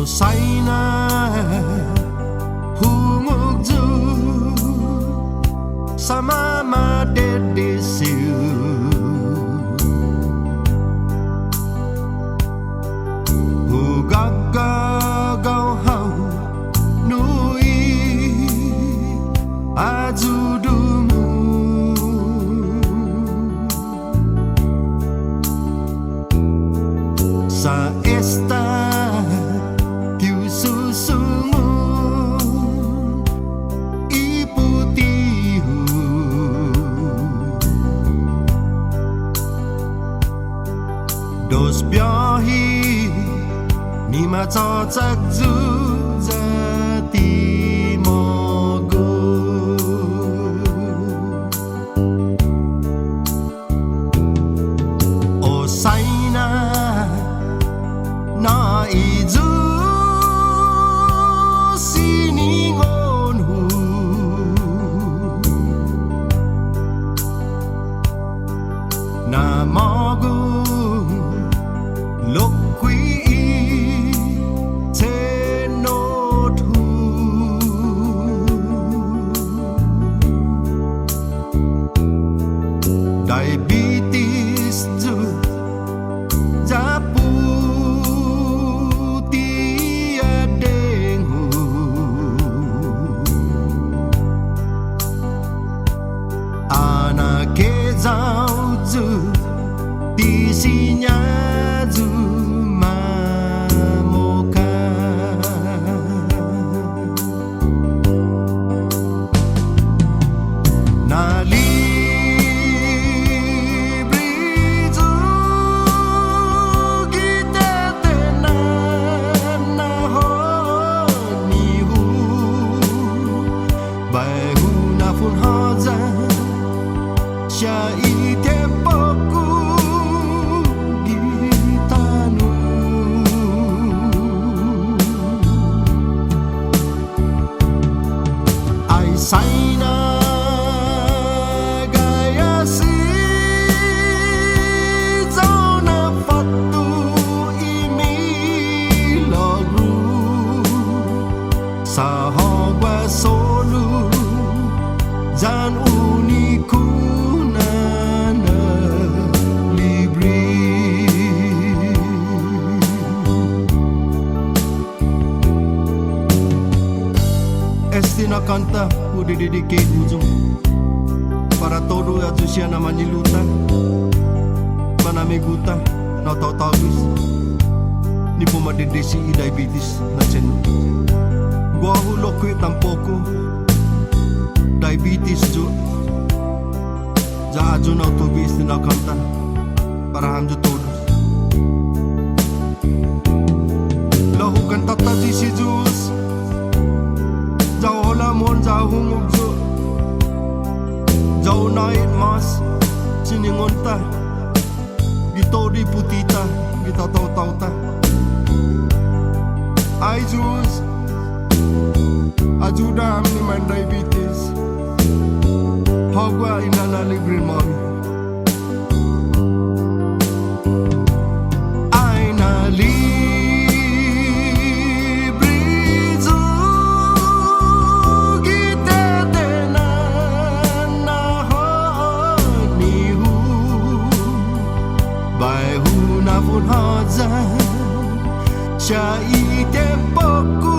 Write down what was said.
Saina Hungok sama ma dede siu Hugaga gau hau nui ajudumu sa esta Dos biahi ni ma cocok zu jati mogo O saina na izu sini ngonhu na mogo Look we te no tu Diabetes tu japu tia dengu Anak kezau tu di sinya Saina gaya si zona fatu imi logru sahogwa solu jan uniku nana libri Estina canta udah dedicate ujung para todo a Luciana Maniluta manamiguta na tautagis ni puma dedesi diabetes na chenu gua hulok ko tampoko diabetes jo jajo na autobus na kanta para hamjo todos lahu kan tata si jus Jauh lamon jauh ngukso Jauh naik mas Sini ngonta Gito di putita Gita tau-tau ta Ay jus Ajuda amni man diabetes Hogwa inana libre mami Ay na Bai hu na vun ha za cha i tempo ku